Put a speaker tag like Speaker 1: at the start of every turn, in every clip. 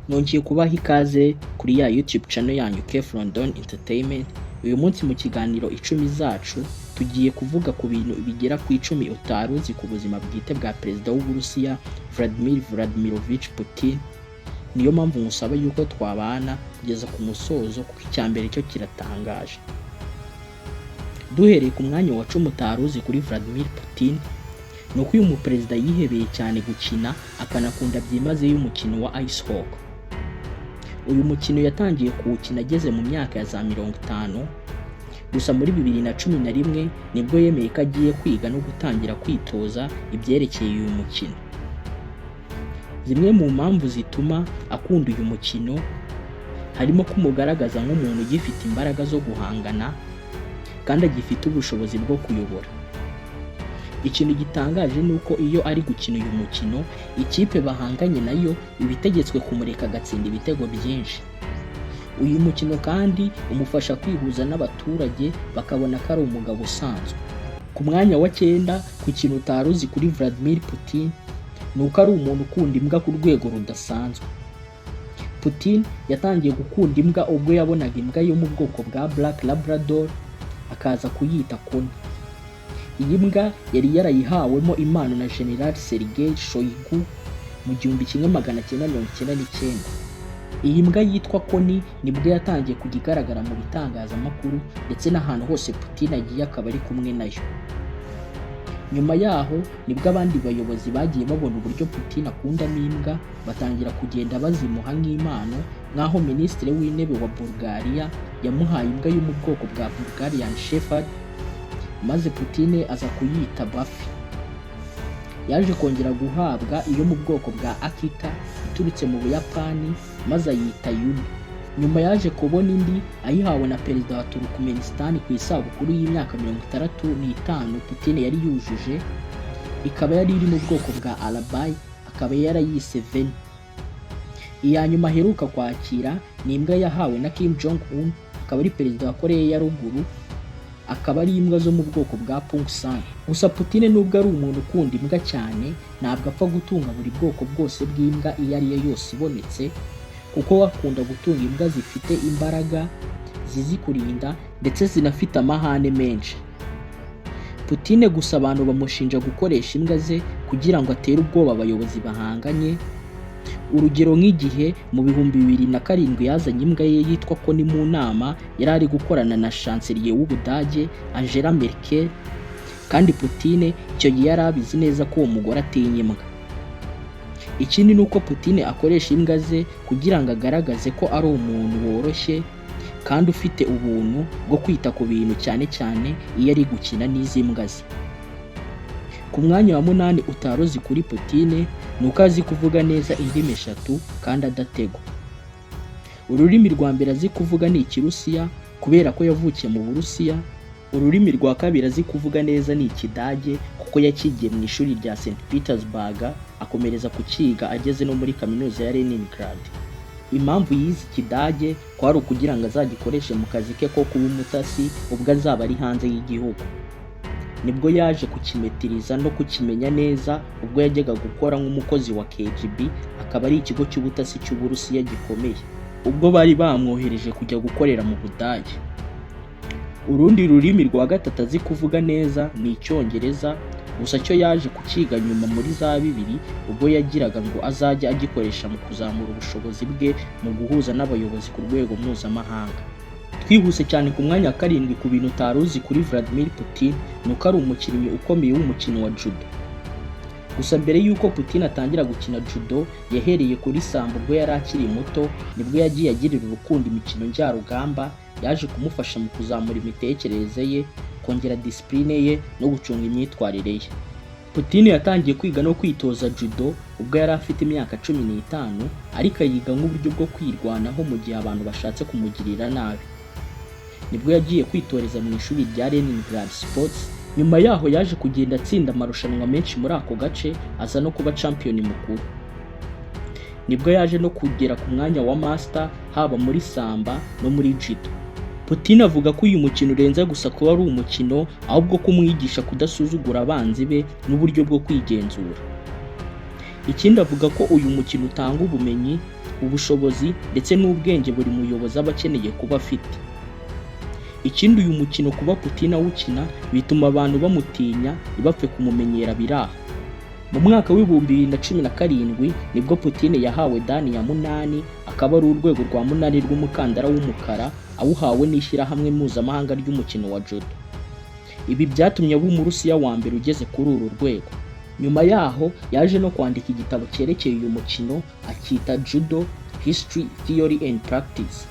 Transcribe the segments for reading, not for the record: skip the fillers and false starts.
Speaker 1: Nongeye kubaha ikaze kuri ya YouTube channel yanyu Kef London Entertainment. Uyu munsi mu kiganiro 10 zacu tugiye kuvuga ku bintu bigera ku 10 utaruzi ku buzima bwite bwa Perezida w'Uburusiya Vladimir Vladimirovich Putin. Niyo mpamvu musaba yuko twabana kugeza ku musozo kuko icyambere cyo kiratangaje. Duhereye ku mwanya wa 10 utaruzi kuri Vladimir Putin, nuko uyu muperezida yihebeye cyane gukina akanakunda byimazeyo umukino wa ice hockey. Uyu mukino yatangiye kuwukina ageze mu myaka ya za 50, gusa muri 2011 nibwo yemeye ko agiye kwiga no gutangira kwitoza ibyerekeye uyu mukino. Zimwe mu mpamvu zituma akunda uyu mukino harimo kumugaragaza nk'umuntu ugifite imbaraga zo guhangana kandi agifite ubushobozi bwo kuyobora. Ikintu gitangaje nuko iyo ari gukina uyu mukino, ikipe bahanganye nayo ibitegetswe kumureka agatsinda ibitego byinshi. Uyu mukino kandi umufasha kwihuza n'abaturage bakabona ko ari umugabo usanzwe. Ku mwanya wa 9 ku kintu utaruzi kuri Vladimir Putin, nuko ari umuntu ukunda imbwa ku rwego rudasanzwe. Putin yatangiye gukunda imbwa ubwo yabonaga imbwa yo mu bwoko bwa Black Labrador akaza kuyita Connie. Iyi mbwa yari yarayihawemo impano na General Sergei Shoigu mu 1999. Iyi mbwa yitwa Connie nibwo yatangiye kugigaragara mu bitangazamakuru ndetse n'ahantu hose Putin agiye akaba ari kumwe nayo. Nyuma yaho nibwo abandi bayobozi bagiye babona uburyo Putin akundamo imbwa, batangira kugenda bazimuha nk'impano, nk'aho Minisitiri w'Intebe wa Bulgaria yamuhaye imbwa yo mu bwoko bwa Bulgarian Shepherd, maze Putin aza kuyita Buffy. Yaje kongera guhabwa iyo mu bwoko bwa Akita iturutse mu Buyapani, maze ayita Yumi. Nyuma yaje kubona indi ayihawe na Perezida wa Turkmenistan ku isabukuru y'imyaka 65 Putin yari yujuje, ikaba yari iri mu bwoko bwa Albai, akaba yarayise Veni. Iya nyuma aheruka kwakira ni imbwa yahawe na Kim Jong Un, akaba ari Perezida wa Korea ya Ruguru, akaba ari imbwa zo mu bwoko bwa Pungsan. Gusa Putin nubwo ari umuntu ukunda imbwa cyane, ntabwo apfa gutunga buri bwoko bwose bw'imbwa iyo ari yo yose ibonetse, kuko akunda gutunga imbwa zifite imbaraga, zizi kurinda ndetse zinafite amahane menshi. Putin gusa abantu bamushinja gukoresha imbwa ze kugira ngo atere ubwoba abayobozi bahanganye. Urugero nk'igihe mu 2007 yazanye imbwa ye yitwa Connie mu nama yari ari gukorana na Chancelier w'Ubudage Angela Merkel, kandi Putin icyo gihe yari abizi neza ko uwo mugore atinya imbwa. Ikindi nuko Putin akoresha imbwa ze kugira ngo agaragaze ko ari umuntu woroshye kandi ufite ubuntu bwo kwita ku bintu, cyane cyane iyo ari gukina n'izi mbwa ze. Ku mwanya wa 8 utaruzi kuri Putin, nuko azi kuvuga neza indimi 3 kandi adategwa. Ururimi rwa mbere azi kuvuga ni Ikirusiya kubera ko yavukiye mu Burusiya. Ururimi rwa kabiri azi kuvuga neza ni Ikidage kuko yakigiye mu ishuri rya St Petersburg, akomereza kukiga ageze no muri kaminuza ya Leningrad. Impamvu yize Ikidage kwari ukugira ngo azagikoreshe mu kazi ke ko kuba umutasi ubwo azaba ari hanze y'igihugu. Nibwo yaje kukimetiriza no kukimenya neza ubwo yajyaga gukora nk'umukozi wa KGB, akaba ari ikigo cy'ubutasi cy'Uburusiya gikomeye, ubwo bari bamwohereje kujya gukorera mu Budage. Urundi rurimi rwa gatatu azi kuvuga neza ni Icyongereza, gusa cyo yaje kukiga nyuma muri za 2000 ubwo yagiraga ngo azajya agikoresha mu kuzamura ubushobozi bwe mu guhuza n'abayobozi ku rwego mpuzamahanga. Twihuse cyane ku mwanya wa 7 ku bintu utaruzi kuri Vladimir Putin, nuko ari umukinnyi ukomeye w'umukino wa judo. Gusa mbere y'uko Putin atangira gukina judo, yahereye kuri sambo ubwo yari akiri muto, nibwo yagiye agirira urukundo imikino njyarugamba, yaje kumufasha mu kuzamura imitekerereze ye, kongera discipline ye no gucunga imyitwarire ye. Putin yatangiye kwiga no kwitoza judo ubwo yari afite imyaka 15, ariko yiga nk'uburyo bwo kwirwanaho mu gihe abantu bashatse kumugirira nabi. Nibwo yagiye kwitoreza mu ishuri rya Leningrad Sports. Nyuma yaho yaje kugenda atsinda amarushanwa menshi muri ako gace, aza no kuba champion mukuru. Nibwo yaje no kugera ku mwanya wa master haba muri samba no muri judo. Putin avuga ko uyu mukino urenze gusa kuba ari umukino, ahubwo kumwigisha kudasuzugura abanzi be n'uburyo bwo kwigenzura. Ikindi avuga ko uyu mukino utanga ubumenyi ubushobozi ndetse n'ubwenge buri muyobozi aba akeneye kuba afite. Ikindi uyu mukino kuba Putin awukina bituma abantu bamutinya ntibapfe kumumenyera biraha. Mu mwaka w'ibihumbi 2017 nibwo Putin yahawe dani ya 8, akaba ari urwego rwa 8 rw'umukandara w'umukara awuhawe n'ishyirahamwe mpuzamahanga ry'umukino wa judo. Ibi byatumye aba Umurusiya wa mbere ugeze kuri uru rwego. Nyuma yaho yaje no kwandika igitabo cyerekeye uyu mukino akita Judo History, Theory and Practice.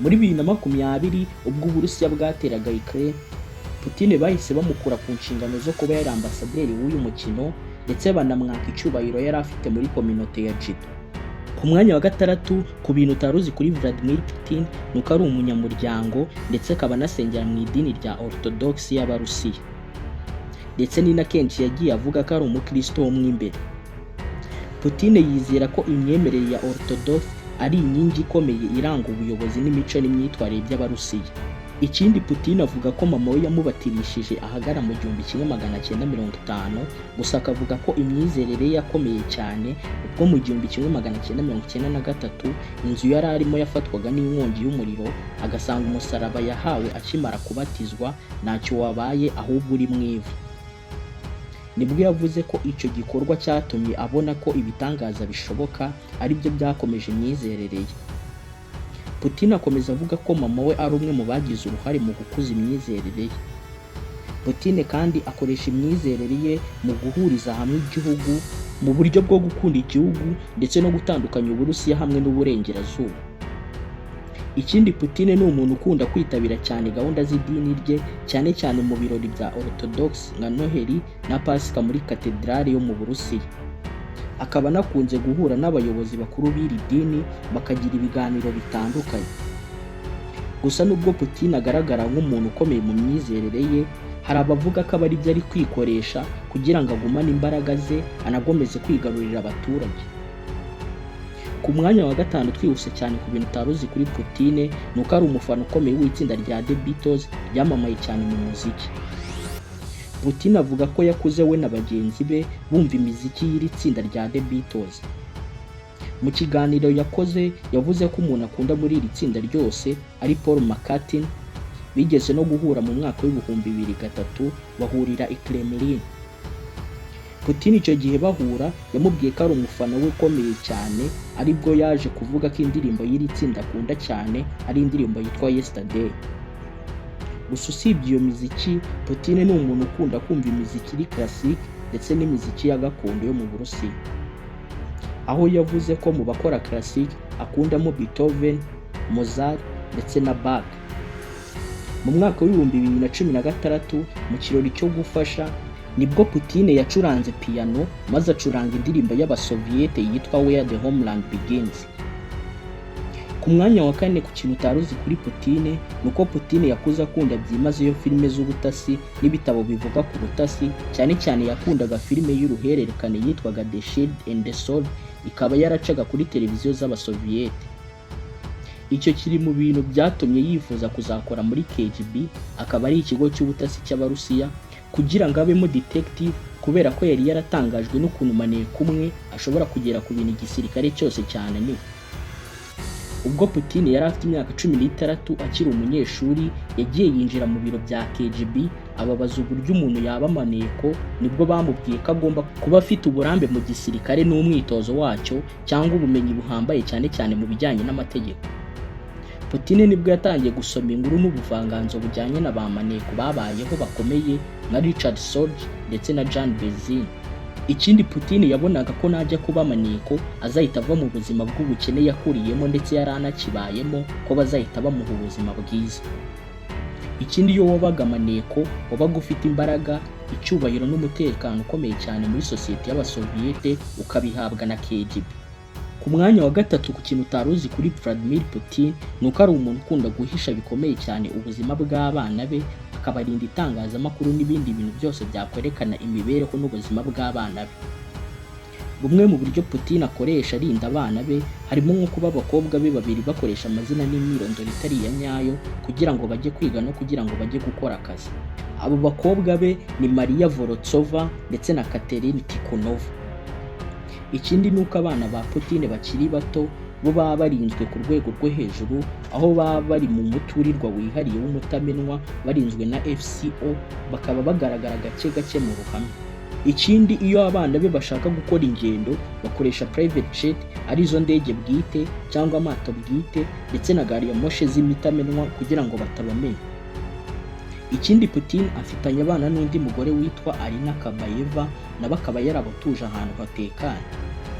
Speaker 1: Muri 2020 ubwo Uburusiya bwateraga Ukraine, Putin bahise bamukura ku nshingano zo kuba yari ambasaderi w'uyu mukino ndetse banamwaka icyubahiro yari afite muri kominote ya judo. Ku mwanya wa gatandatu ku bintu utaruzi kuri Vladimir Putin nuko ari umunyamuryango ndetse akaba anasengera mu idini rya Orthodox y'Abarusiya, ndetse ni na kenshi yagiye avuga ko ari umukristo wo mw'imbere. Putin yizera ko imyemerere ya Orthodox ari inkingi ikomeye iranga ubuyobozi n'imico n'imyitwarire by'Abarusiya. Ikindi Putin avuga ko mama we yamubatirishije ahagana mu 1950, gusa akavuga ko imyizerere ye yakomeye cyane ubwo mu 1993 inzu yari arimo yafatwaga n'inkongi y'umuriro, agasanga umusaraba yahawe akimara kubatizwa ntacyo wabaye ahubwo uri mu ivu. Nibwo yavuze ko icyo gikorwa cyatumye abona ko ibitangaza bishoboka ari byo byakomeje imyizerere ye. Putin akomeza avuga ko mama we ari umwe mu bagize uruhare mu gukuza imyizerere ye. Putin kandi akoresha imyizerere ye mu guhuriza hamwe igihugu mu buryo bwo gukunda igihugu ndetse no gutandukanya Uburusiya hamwe n'Uburengerazuba. Ikindi Putin ni umuntu ukunda kwitabira cyane gahunda z'idini rye, cyane cyane mu birori bya Orthodox nka Noheli na Pasika muri katedrali yo mu Burusiya. Akaba anakunze guhura n'abayobozi bakuru b'iri dini bakagira ibiganiro bitandukanye. Gusa nubwo Putin agaragara nk'umuntu ukomeye mu myizerere ye, hari abavuga ko aba ari byo ari kwikoresha kugira ngo agumane imbaraga ze anagomeze kwigarurira abaturage. Ku mwanya wa gatanu twihuse cyane ku bintu utaruzi kuri Putin nuko ari umufana ukomeye w'itsinda rya The Beatles ryamamaye cyane mu muziki. Putin avuga ko yakuze we na bagenzi be bumva imiziki y'iri tsinda rya The Beatles. Mu kiganiro yakoze yavuze ko umuntu akunda muri iri tsinda ryose ari Paul McCartney. Bigeze no guhura mu mwaka w'2003 bahurira i Kremlin. Putin icyo gihe bahura yamubwiye ko ari umufana we ukomeye cyane, aribwo yaje kuvuga ko indirimbo y'iri tsinda akunda cyane ari indirimbo yitwa Yesterday. Gusa usibye iyo miziki, Putin ni umuntu ukunda kumva imiziki iri classic ndetse n'imiziki ya gakondo yo mu Burusiya, aho yavuze ko mu bakora classic akundamo Beethoven, Mozart ndetse na Bach. Mu mwaka w'2016 mu kirori cyo gufasha nibwo Putin yacuranze piano maze acuranga indirimbo y'Abasoviete yitwa Where the Homeland Begins. Ku mwanya wa kane ku kintu utaruzi kuri Putin nuko Putin yakuze akunda byimazeyo filime z'ubutasi n'ibitabo bivuga ku butasi, cyane cyane yakundaga filime y'uruhererekane yitwaga The Shield and the Sword, ikaba yaracaga kuri televiziyo z'Abasoviete. Icyo kiri mu bintu byatumye yifuza kuzakora muri KGB, akaba ari ikigo cy'ubutasi cy'Abarusiya, kugira ngo abemo detective, kubera ko yari yaratangajwe n'ukuntu maneko umwe ashobora kugera ku bintu igisirikare cyose cyane ni. Ubwo Putin yari afite imyaka 16 akiri umunyeshuri, yagiye yinjira mu biro bya KGB ababaza uburyo umuntu yaba maneko, nibwo bamubwiye ko agomba kuba afite uburambe mu gisirikare n'umwitozo wacyo cyangwa ubumenyi buhambaye cyane cyane mu bijyanye n'amategeko. Putin nibwo yatangiye gusoma inkuru n'ubuvanganzo bujyanye na ba maneko babayeho bakomeye nka Richard Sorge ndetse na Jan Bezin. Ikindi Putin yabonaga ko najya kuba maneko azahita ava mu buzima bw'ubukene yakuriyemo ndetse yaranakibayemo, ko bazahita bamuha ubuzima bwiza. Ikindi iyo wabaga maneko wabaga ufite imbaraga, icyubahiro n'umutekano ukomeye cyane muri sosiyete y'Abasoviete, ukabihabwa na KGB. Ku mwanya wa gatatu ku kintu utaruzi kuri Vladimir Putin nuko ari umuntu ukunda guhisha bikomeye cyane ubuzima bw'abana be, akabarinda itangazamakuru n'ibindi bintu byose byakwerekana imibereho n'ubuzima bw'abana be. Bumwe mu buryo Putin akoresha arinda abana be harimo nko kuba abakobwa be babiri bakoresha amazina n'imyirondoro itari iya nyayo kugira ngo bajye kwiga no kugira ngo bajye gukora akazi. Abo bakobwa be ni Maria Vorotsova ndetse na Katerina Tikhonova. Ikindi ni uko abana ba Putin bakiri bato bo baba barinzwe ku rwego rwo hejuru, aho baba bari mu muturirwa wihariye w'umutamenwa barinzwe na FCO, bakaba bagaragara gake gake mu ruhame. Ikindi iyo abana be bashaka gukora ingendo bakoresha private jet, arizo ndege bwite cyangwa amato bwite ndetse na gari ya moshe z'imitamenwa kugira ngo batabamenya. Ikindi Putin afitanye abana n'undi mugore witwa Arina Kabayeva, nabo akaba yarabatuje ahantu hatekanye.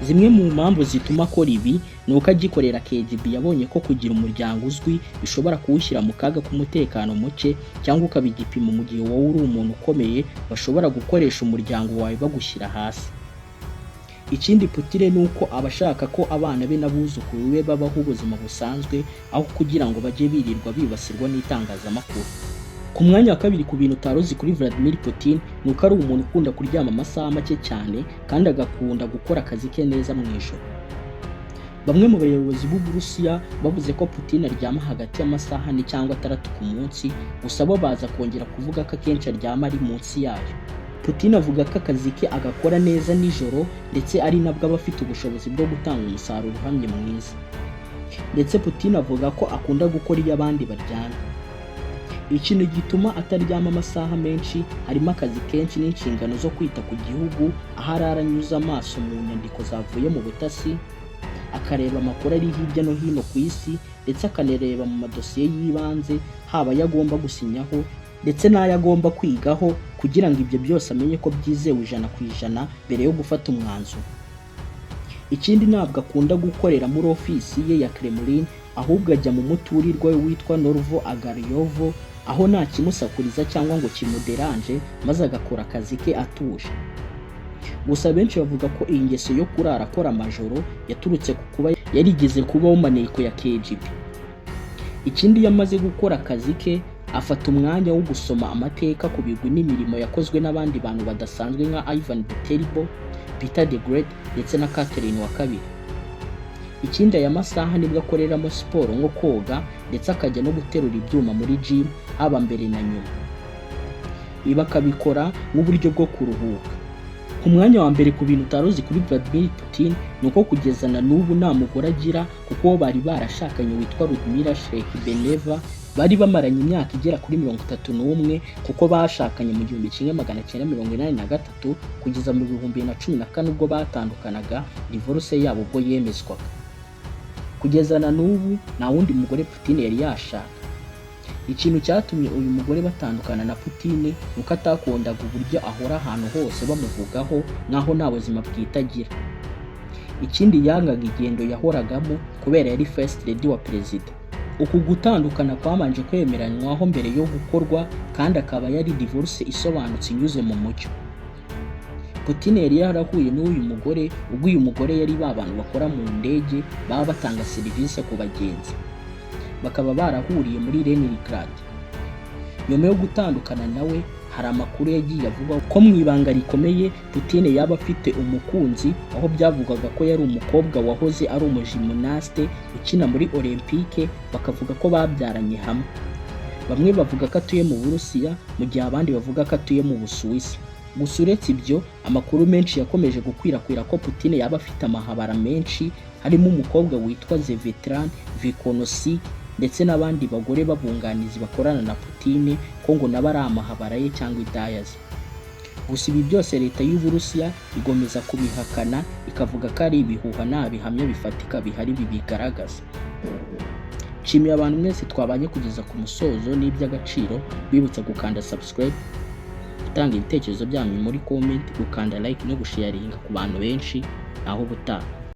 Speaker 1: Zimwe mu mpamvu zituma akora ibi ni uko agikorera KGB yabonye ko kugira umuryango uzwi bishobora kuwushyira mu kaga k'umutekano muke, cyangwa ukaba igipimo mu gihe wowe uri umuntu ukomeye bashobora gukoresha umuryango wawe bagushyira hasi. Ikindi Putin ni uko aba ashaka ko abana be n'abuzukuru be babaho ubuzima busanzwe, aho kugira ngo bajye birirwa bibasirwa n'itangazamakuru. Ku mwanya wa kabiri ku bintu utaruzi kuri Vladimir Putin ni uko ari umuntu ukunda kuryama amasaha make cyane kandi agakunda gukora akazi ke neza mu ijoro. Bamwe mu bayobozi b'Uburusiya bavuze ko Putin aryama hagati y'amasaha 4 cyangwa 6 ku munsi, gusa bo baza kongera kuvuga ko akenshi aryama ari munsi yayo. Putin avuga ko akazi ke agakora neza nijoro ndetse ari nabwo aba afite ubushobozi bwo gutanga umusaruro uhamye mwiza. Ndetse Putin avuga ko akunda gukora iyo abandi baryamye. Ikintu gituma ataryama amasaha menshi harimo akazi kenshi n'inshingano zo kwita ku gihugu, aho aranyuza amaso mu nyandiko zavuye mu butasi, akareba amakuru ari hirya no hino ku isi, ndetse akanareba mu madosiye y'ibanze, haba ayo agomba gusinyaho ndetse n'ayo agomba kwigaho, kugira ngo ibyo byose amenye ko byizewe 100% mbere yo gufata umwanzuro. Ikindi ntabwo akunda gukorera muri ofisi ye ya Kremlin, ahubwo ajya mu muturirwa we witwa Norvo Agaryovo, aho nta kimusakuriza cyangwa ngo kimuderanje, maze agakora akazi ke atuje. Gusa benshi bavuga ko iyi ngeso yo kurara akora amajoro yaturutse ku kuba yarigeze kubaho maneko ya KGB. Ikindi yamaze gukora akazi ke afata umwanya wo gusoma amateka ku bigwi n'imirimo yakozwe n'abandi bantu badasanzwe nka Ivan the Terrible, Peter the Great ndetse na Catherine wa kabiri. Ikindi aya masaha nibwo akoreramo siporo nko koga ndetse akajya no guterura ibyuma muri gym, haba mbere na nyuma. Ibi akabikora nk'uburyo bwo kuruhuka. Ku mwanya wa mbere ku bintu utaruzi kuri Vladimir Putin ni uko kugeza na n'ubu nta mugore agira, kuko bari barashakanye witwa Ludmila Shekbeneva, bari bamaranye imyaka igera kuri 31, kuko bashakanye mu 1983 kugeza mu 2014 ubwo batandukanaga, divorce yabo ubwo yemezwaga. Kugeza na n'ubu nta wundi mugore Putin yari yashaka. Ikintu cyatumye uyu mugore batandukana na Putin nuko atakundaga uburyo ahora ahantu hose bamuvugaho nkaho nta buzima bwitagira. Ikindi yangaga igendo yahoragamo kubera yari first lady wa perezida. Uku gutandukana kwamanje kwemeranywaho mbere yo gukorwa, kandi akaba yari divorce isobanutse inyuze mu mucyo. Putin yari yarahuye n'uyu mugore ubwo uyu mugore yari babantu bakora mu ndege baba batanga serivisi ku bagenzi, bakaba barahuriye muri Leningrad. Nyuma yo gutandukana nawe hari amakuru yagiye avuga ko mu ibanga rikomeye Putin yaba afite umukunzi, aho byavugaga ko yari umukobwa wahoze ari umugymnaste ukina muri Olympique, bakavuga ko babyaranye hamwe. Bamwe bavuga ko atuye mu Burusiya, mu gihe abandi bavuga ko atuye mu Busuwisi. Gusa uretse ibyo, amakuru menshi yakomeje gukwirakwira ko Putin yaba afite amahabara menshi, harimo umukobwa witwa Zvetan Vikhonosky ndetse n'abandi bagore babunganizi bakorana na Putin, ko ngo naba ari amahabara ye cyangwa idayazi. Gusa ibi byose leta y'Uburusiya igomeza kubihakana, ikavuga ko ari ibihuha nta bihamya bifatika bihari bibigaragaza. Nshimiye abantu mwese twabanye kugeza ku musozo n'iby'agaciro, bibutsa gukanda subscribe, gutanga ibitekerezo byanyu muri comment, gukanda like no gusharinga ku bantu benshi. Aho butaha.